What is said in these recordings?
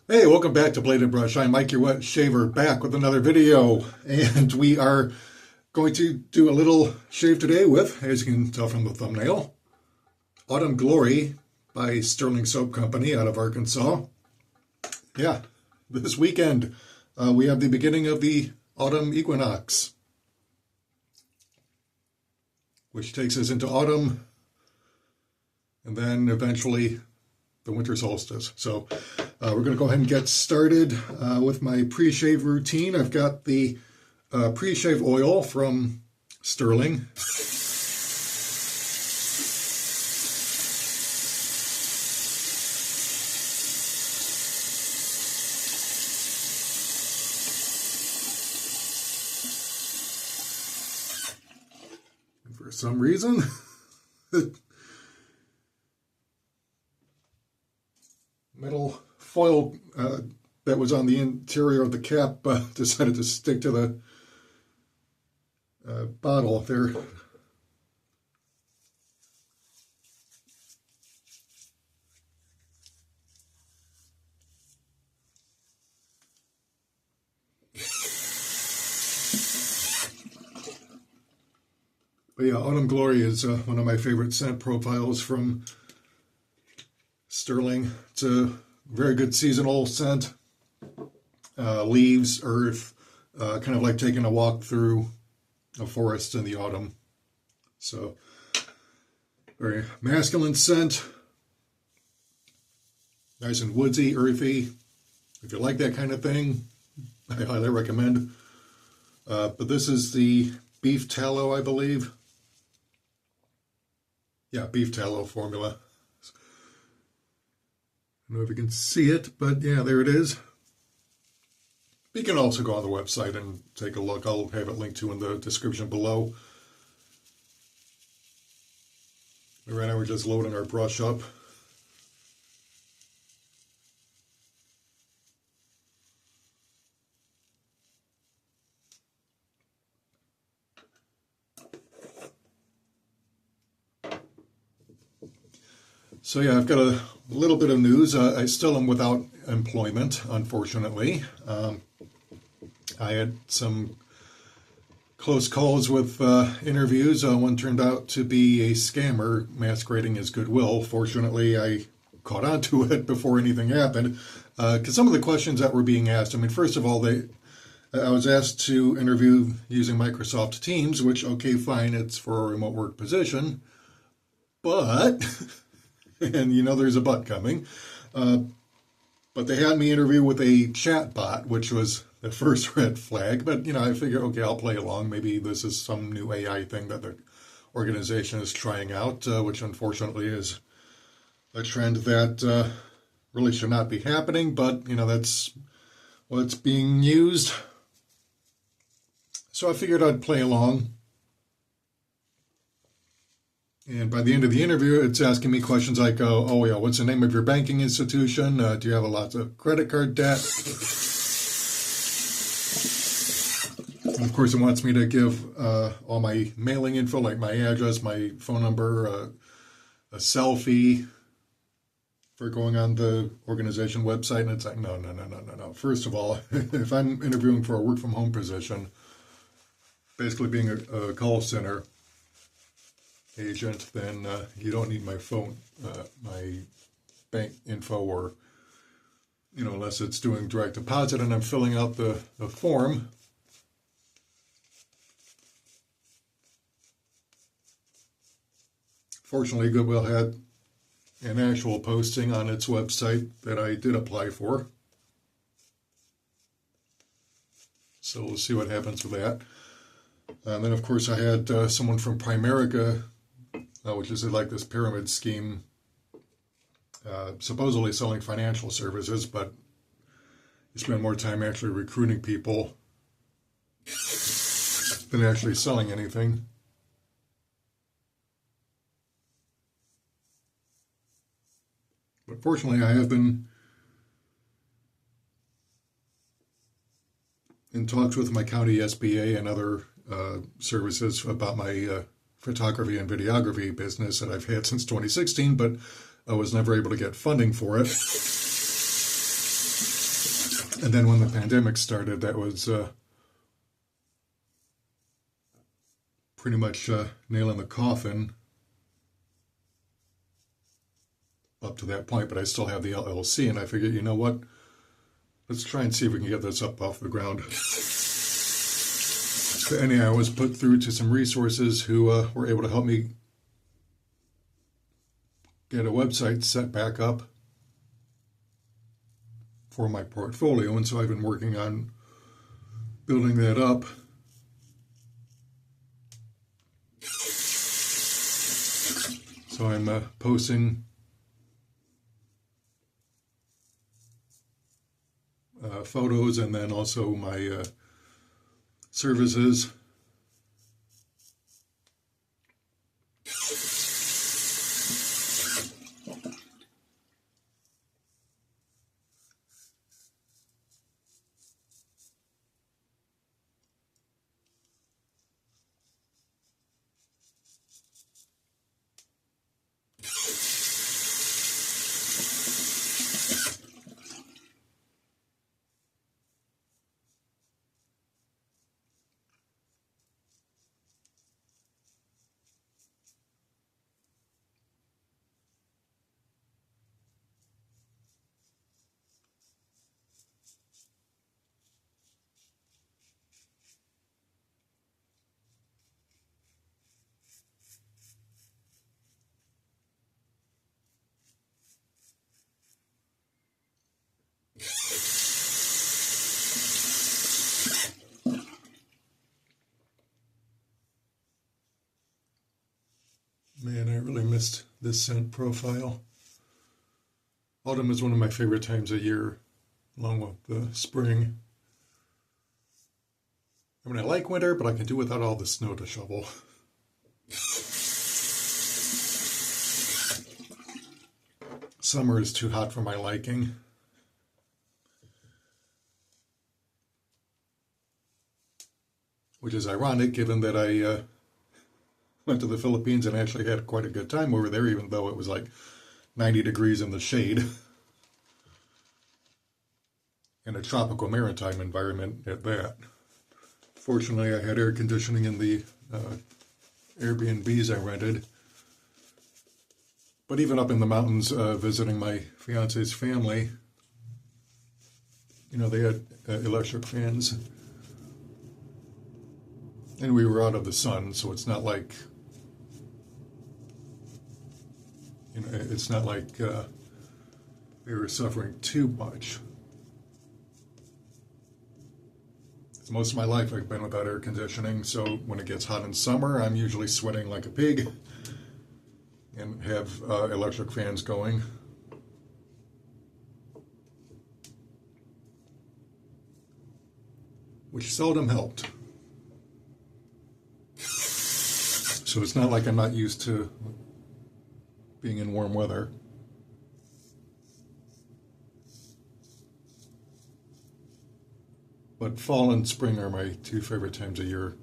Hey, welcome back to Blade and Brush. I'm Mike, your wet shaver, back with another video. And we are going to do a little shave today with, as you can tell from the thumbnail, Autumn Glory by Stirling Soap Company out of Arkansas. Yeah, this weekend we have the beginning of the autumn equinox, which takes us into autumn and then eventually the winter solstice. So we're going to go ahead and get started with my pre-shave routine. I've got the pre-shave oil from Stirling. And for some reason, metal foil that was on the interior of the cap decided to stick to the bottle there. But yeah, Autumn Glory is one of my favorite scent profiles from Stirling. It's a very good seasonal scent. Leaves, earth, kind of like taking a walk through a forest in the autumn. So, very masculine scent. Nice and woodsy, earthy. If you like that kind of thing, I highly recommend. But this is the beef tallow, I believe. Yeah, beef tallow formula. I don't know if you can see it, but yeah, there it is. You can also go on the website and take a look. I'll have it linked to in the description below. Right now we're just loading our brush up. So yeah, I've got a little bit of news. I still am without employment, unfortunately. I had some close calls with interviews. One turned out to be a scammer masquerading as goodwill. Fortunately, I caught on to it before anything happened. Because some of the questions that were being asked, I mean, first of all, I was asked to interview using Microsoft Teams, which, okay, fine, it's for a remote work position. But, and you know there's a but coming, but they had me interview with a chat bot, which was the first red flag. But, you know, I figure, okay, I'll play along. Maybe this is some new AI thing that the organization is trying out, which unfortunately is a trend that really should not be happening. But, you know, that's what's being used. So I figured I'd play along. And by the end of the interview, it's asking me questions like, oh yeah, what's the name of your banking institution? Do you have a lot of credit card debt? And of course, it wants me to give all my mailing info, like my address, my phone number, a selfie for going on the organization website. And it's like, no. First of all, if I'm interviewing for a work from home position, basically being a call center agent, then you don't need my phone, my bank info, or, you know, unless it's doing direct deposit and I'm filling out the form. Fortunately, Goodwill had an actual posting on its website that I did apply for. So we'll see what happens with that. And then, of course, I had someone from Primerica, which is like this pyramid scheme, supposedly selling financial services, but you spend more time actually recruiting people than actually selling anything. But fortunately, I have been in talks with my county SBA and other services about my photography and videography business that I've had since 2016, but I was never able to get funding for it. And then when the pandemic started, that was pretty much nail in the coffin up to that point, but I still have the LLC, and I figured, you know what, let's try and see if we can get this up off the ground. So anyhow, I was put through to some resources who were able to help me get a website set back up for my portfolio, and so I've been working on building that up. So I'm posting photos and then also my services. Man, I really missed this scent profile. Autumn is one of my favorite times of year, along with the spring. I mean, I like winter, but I can do without all the snow to shovel. Summer is too hot for my liking. Which is ironic, given that I went to the Philippines and actually had quite a good time over there, even though it was like 90 degrees in the shade. In a tropical maritime environment at that. Fortunately, I had air conditioning in the Airbnbs I rented. But even up in the mountains, visiting my fiance's family, you know, they had electric fans. And we were out of the sun, so it's not like, you know, it's not like they were suffering too much. Most of my life I've been without air conditioning, so when it gets hot in summer, I'm usually sweating like a pig and have electric fans going. Which seldom helped. So it's not like I'm not used to being in warm weather. But fall and spring are my two favorite times of year.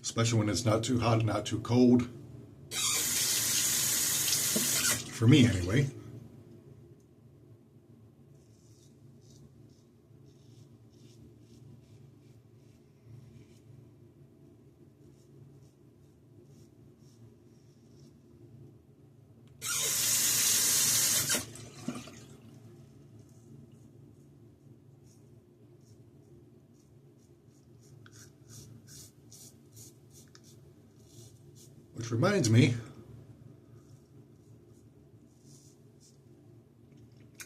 Especially when it's not too hot, not too cold. For me, anyway. Which reminds me,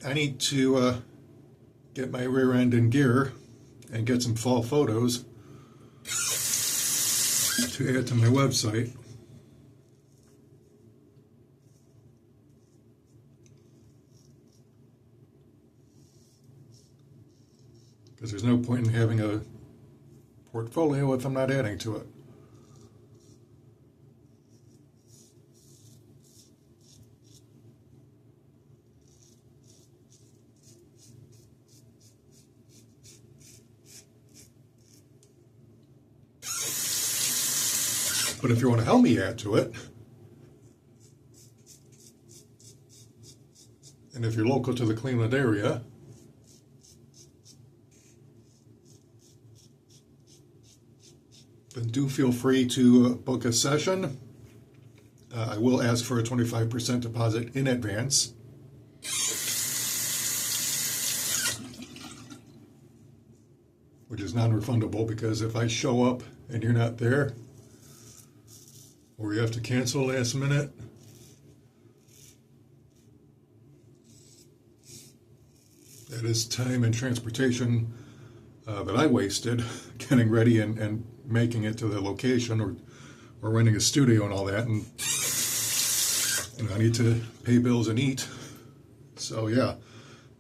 I need to get my rear end in gear and get some fall photos to add to my website. Because there's no point in having a portfolio if I'm not adding to it. But if you want to help me add to it, And if you're local to the Cleveland area, then do feel free to book a session. I will ask for a 25% deposit in advance. Which is non-refundable, because if I show up and you're not there, or you have to cancel last minute, that is time and transportation that I wasted getting ready and making it to the location, or renting a studio and all that, and I need to pay bills and eat. So yeah,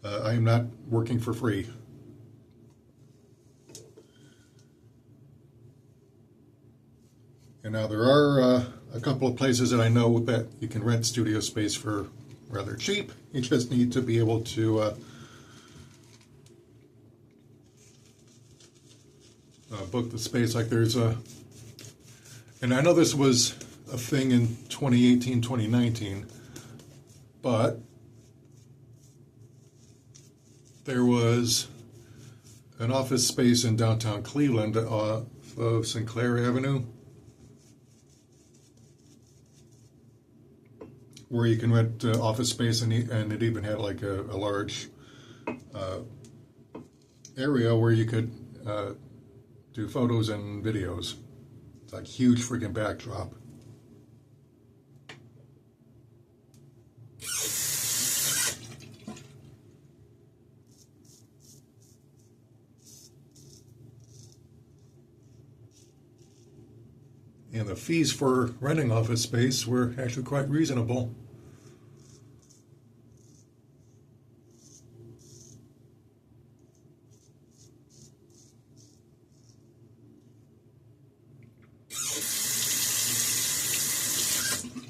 I am not working for free. And now there are a couple of places that I know that you can rent studio space for rather cheap. You just need to be able to book the space. Like there's and I know this was a thing in 2018, 2019, but there was an office space in downtown Cleveland off of Sinclair Avenue, where you can rent office space, and it even had like a large area where you could do photos and videos. It's like huge freaking backdrop. And the fees for renting office space were actually quite reasonable.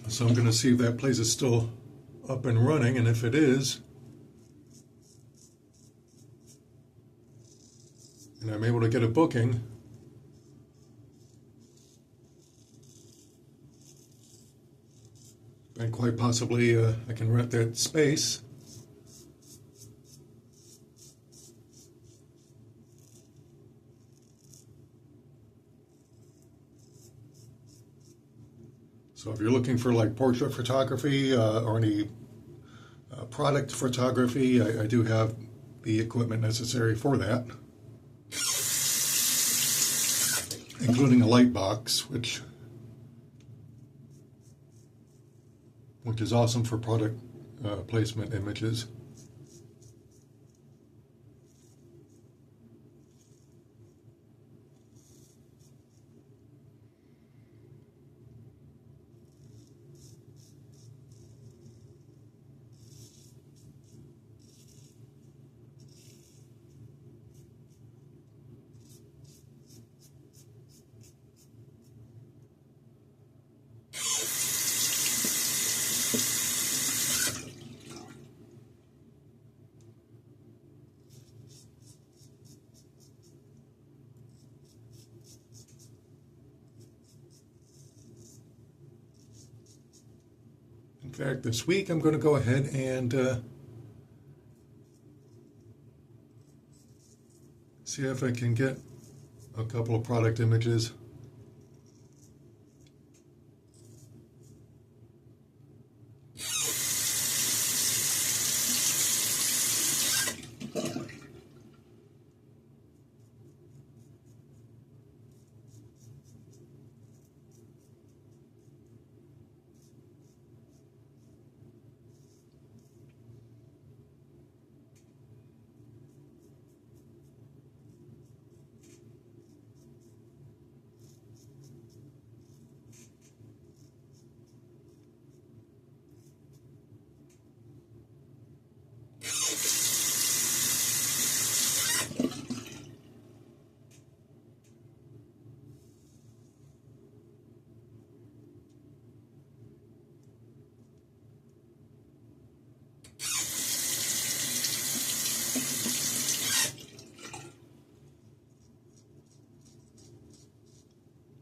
So I'm going to see if that place is still up and running, and if it is, and I'm able to get a booking, then quite possibly I can rent that space. So if you're looking for like portrait photography or any product photography, I do have the equipment necessary for that, including a light box, which is awesome for product placement images. In fact, this week I'm going to go ahead and see if I can get a couple of product images.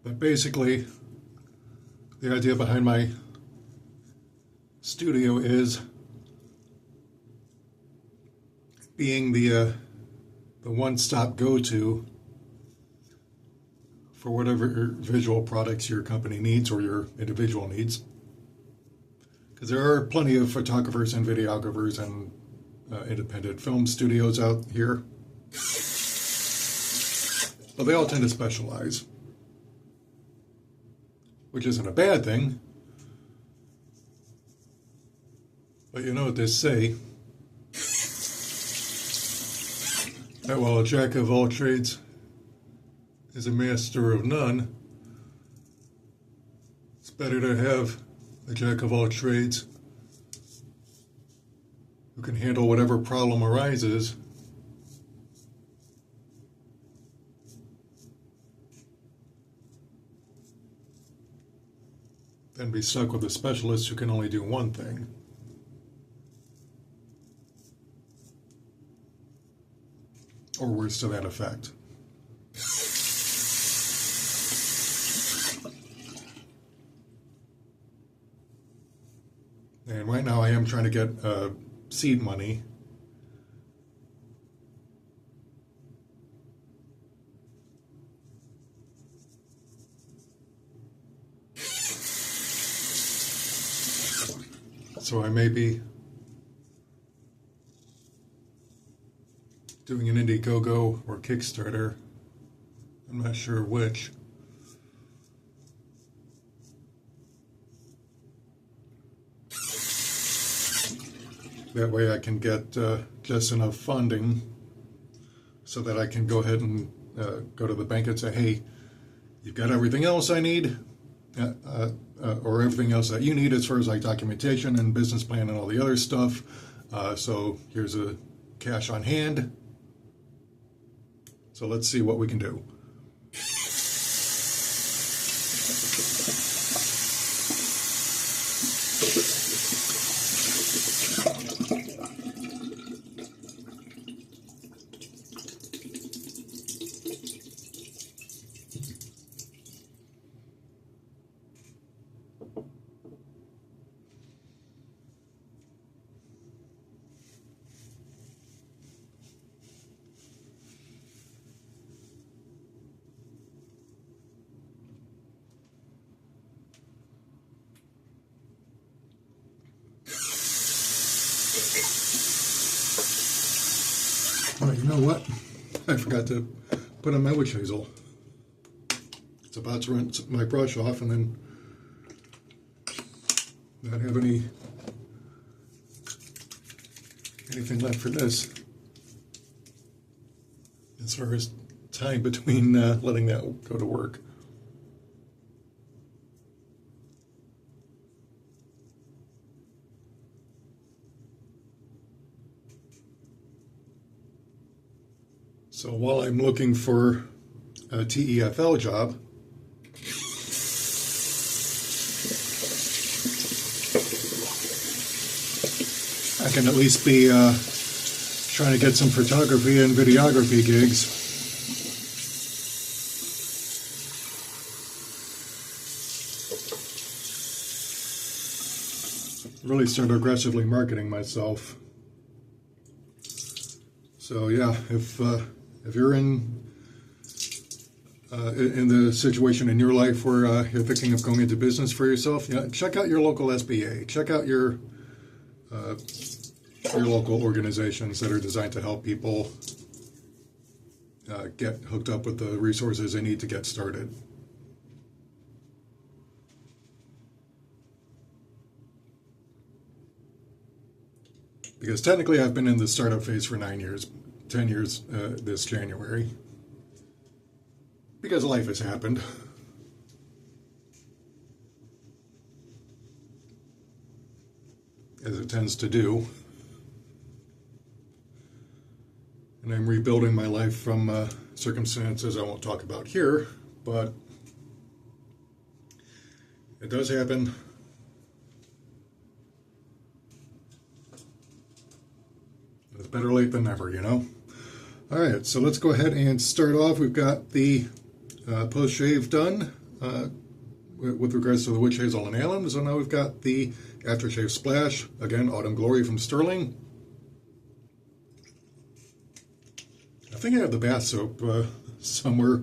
But basically, the idea behind my studio is being the one-stop go-to for whatever visual products your company needs or your individual needs. Because there are plenty of photographers and videographers and independent film studios out here. But they all tend to specialize, which isn't a bad thing. But you know what they say, that while a jack of all trades is a master of none, it's better to have a jack of all trades who can handle whatever problem arises than be stuck with a specialist who can only do one thing. Or words to that effect. And right now I am trying to get seed money. So I may be doing an Indiegogo or Kickstarter. I'm not sure which. That way I can get just enough funding so that I can go ahead and go to the bank and say, hey, you've got everything else I need, or everything else that you need as far as like documentation and business plan and all the other stuff. So here's a cash on hand. So let's see what we can do. Oh, you know what? I forgot to put on my witch hazel. It's about to rinse my brush off and then not have anything left for this as far as time between letting that go to work. So while I'm looking for a TEFL job, I can at least be trying to get some photography and videography gigs. Really start aggressively marketing myself. So yeah, if you're in the situation in your life where you're thinking of going into business for yourself, check out your local SBA. Check out your local organizations that are designed to help people get hooked up with the resources they need to get started. Because technically I've been in the startup phase for 9 years, 10 years this January. Because life has happened. As it tends to do. And I'm rebuilding my life from circumstances I won't talk about here, but it does happen. It's better late than never, you know? All right, so let's go ahead and start off. We've got the post-shave done with regards to the witch hazel and alum. So now we've got the aftershave splash. Again, Autumn Glory from Stirling. think I have the bath soap somewhere.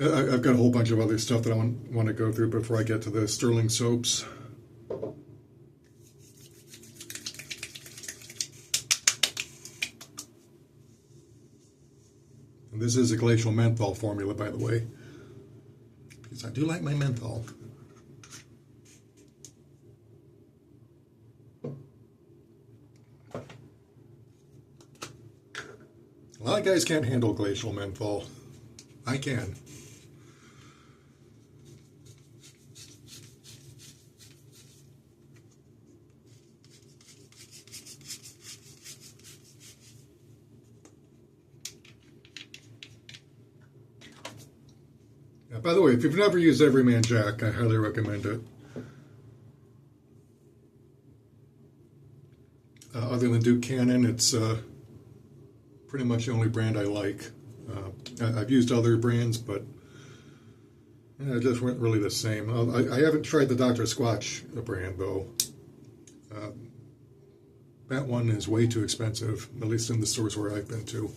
I've got a whole bunch of other stuff that I want to go through before I get to the Stirling soaps. And this is a glacial menthol formula, by the way, because I do like my menthol. A lot of guys can't handle glacial menthol. I can. By the way, if you've never used Everyman Jack, I highly recommend it. Other than Duke Cannon, it's pretty much the only brand I like. I've used other brands, but it just weren't really the same. I haven't tried the Dr. Squatch brand, though. That one is way too expensive, at least in the stores where I've been to.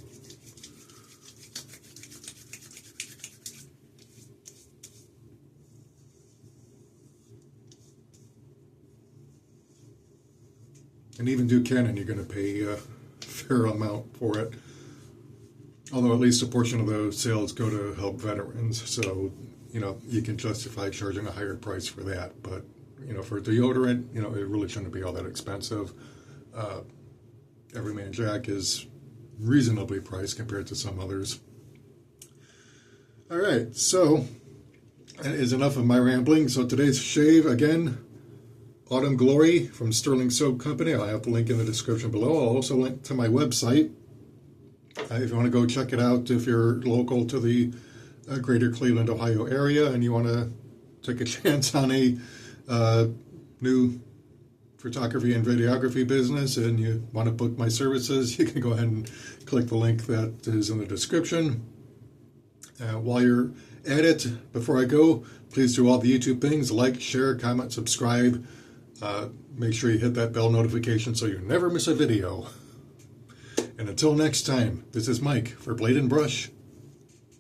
And even Duke Cannon, you're going to pay a fair amount for it. Although at least a portion of those sales go to help veterans, so you can justify charging a higher price for that. But for deodorant, it really shouldn't be all that expensive. Everyman Jack is reasonably priced compared to some others. All right, so that is enough of my rambling. So today's shave again. Autumn Glory from Stirling Soap Company. I'll have the link in the description below. I'll also link to my website if you want to go check it out. If you're local to the greater Cleveland, Ohio area and you want to take a chance on a new photography and videography business and you want to book my services, you can go ahead and click the link that is in the description. While you're at it, before I go, please do all the YouTube things: like, share, comment, subscribe. Make sure you hit that bell notification so you never miss a video. And until next time, this is Mike for Blade and Brush,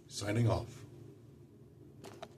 signing off.